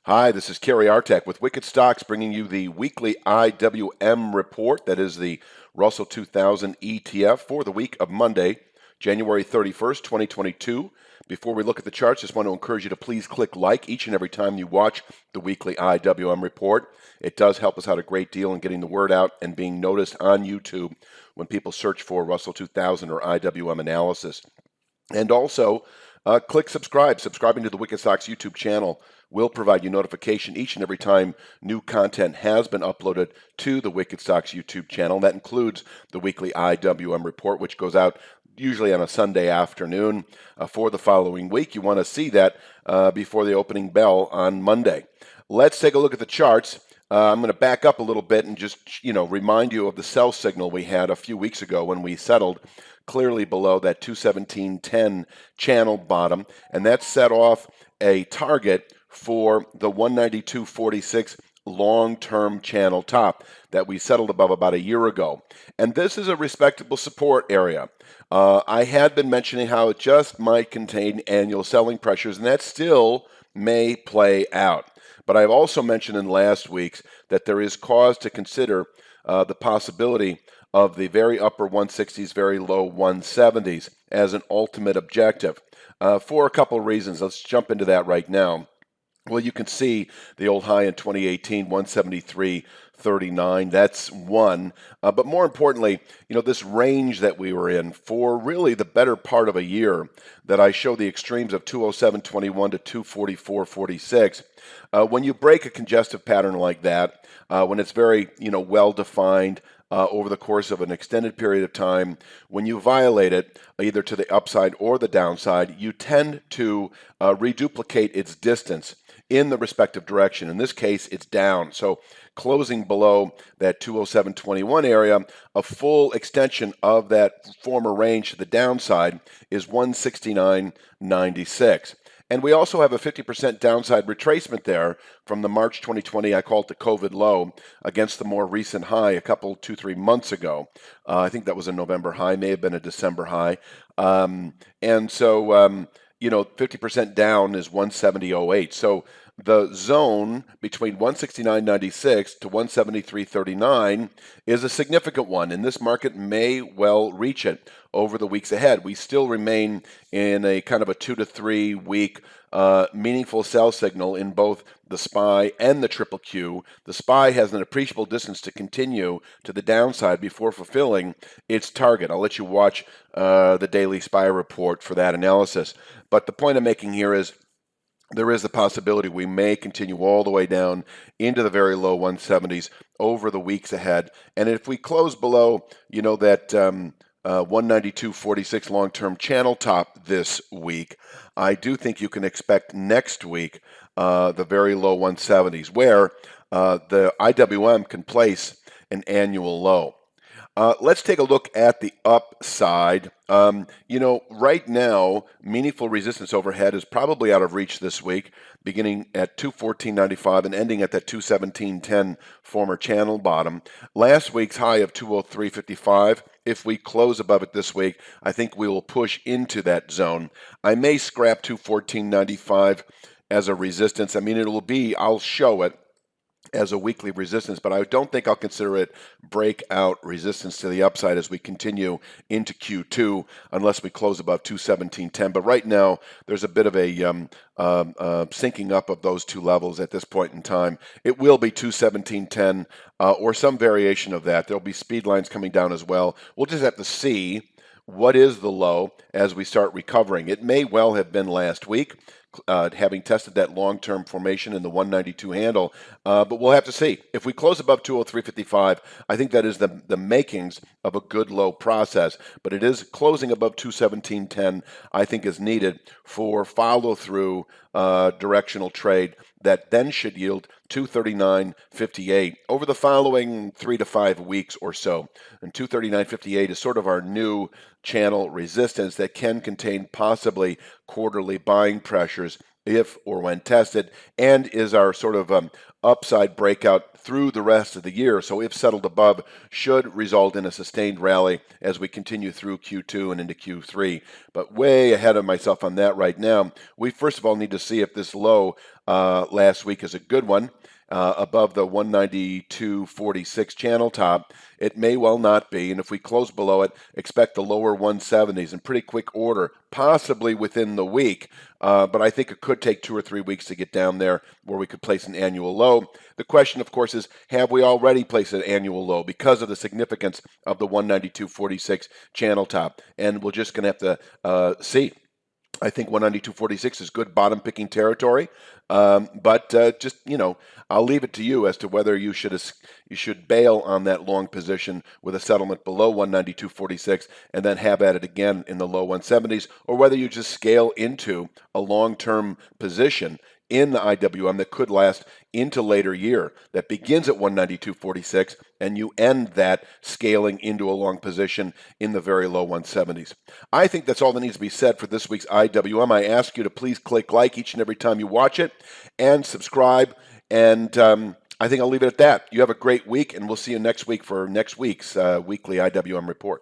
Hi, this is Kerry Artek with Wicked Stocks bringing you the weekly IWM report. That is the Russell 2000 ETF for the week of Monday, January 31st, 2022. Before we look at the charts, just want to encourage you to please click like each and every time you watch the weekly IWM report. It does help us out a great deal in getting the word out and being noticed on YouTube when people search for Russell 2000 or IWM analysis. And also, click subscribe. Subscribing to the Wicked Stocks YouTube channel will provide you notification each and every time new content has been uploaded to the Wicked Stocks YouTube channel. That includes the weekly IWM report, which goes out usually on a Sunday afternoon for the following week. You want to see that before the opening bell on Monday. Let's take a look at the charts. I'm going to back up a little bit and just remind you of the sell signal we had a few weeks ago when we settled clearly below that 217.10 channel bottom, and that set off a target for the 192.46 long-term channel top that we settled above about a year ago. And this is a respectable support area. I had been mentioning how it just might contain annual selling pressures, and that still may play out. But I've also mentioned in last week's that there is cause to consider the possibility of the very upper 160s, very low 170s as an ultimate objective for a couple of reasons. Let's jump into that right now. Well, you can see the old high in 2018, 173.39. That's one. But more importantly, this range that we were in for really the better part of a year that I show the extremes of 207.21 to 244.46. When you break a congestive pattern like that, when it's very, well defined, over the course of an extended period of time, when you violate it, either to the upside or the downside, you tend to reduplicate its distance in the respective direction. In this case, it's down. So closing below that 207.21 area, a full extension of that former range to the downside is 169.96. And we also have a 50% downside retracement there from the March 2020, I call it the COVID low, against the more recent high a couple, 2-3 months ago. I think that was a November high, may have been a December high. And so, 50% down is 170.08. So the zone between 169.96 to 173.39 is a significant one, and this market may well reach it over the weeks ahead. We still remain in a kind of a 2 to 3 week meaningful sell signal in both the SPY and the Triple Q. The SPY has an appreciable distance to continue to the downside before fulfilling its target. I'll let you watch the daily SPY report for that analysis. But the point I'm making here is there is the possibility we may continue all the way down into the very low 170s over the weeks ahead. And if we close below, that 192.46 long-term channel top this week, I do think you can expect next week the very low 170s, where the IWM can place an annual low. Let's take a look at the upside. Right now, meaningful resistance overhead is probably out of reach this week, beginning at 214.95 and ending at that 217.10 former channel bottom. Last week's high of 203.55, if we close above it this week, I think we will push into that zone. I may scrap 214.95 as a resistance. I'll show it as a weekly resistance, but I don't think I'll consider it breakout resistance to the upside as we continue into Q2 unless we close above 217.10. But right now, there's a bit of a syncing up of those two levels at this point in time. It will be 217.10 or some variation of that. There'll be speed lines coming down as well. We'll just have to see what is the low as we start recovering. It may well have been last week, having tested that long-term formation in the 192 handle, but we'll have to see. If we close above 203.55, I think that is the makings of a good low process, but it is closing above 217.10, I think is needed for follow-through directional trade that then should yield 239.58 over the following 3 to 5 weeks or so. And 239.58 is sort of our new channel resistance that can contain possibly quarterly buying pressures if or when tested, and is our sort of upside breakout through the rest of the year. So if settled above, should result in a sustained rally as we continue through Q2 and into Q3. But way ahead of myself on that right now. We first of all need to see if this low last week is a good one. Above the 192.46 channel top. It may well not be, and if we close below it, expect the lower 170s in pretty quick order, possibly within the week. But I think it could take 2 or 3 weeks to get down there where we could place an annual low. The question, of course, is have we already placed an annual low because of the significance of the 192.46 channel top? And we're just going to have to see. I think 192.46 is good bottom picking territory, but just I'll leave it to you as to whether you should bail on that long position with a settlement below 192.46 and then have at it again in the low 170s, or whether you just scale into a long-term position in the IWM that could last into later year that begins at 192.46 and you end that scaling into a long position in the very low 170s. I think that's all that needs to be said for this week's IWM. I ask you to please click like each and every time you watch it and subscribe. And I think I'll leave it at that. You have a great week, and we'll see you next week for next week's weekly IWM report.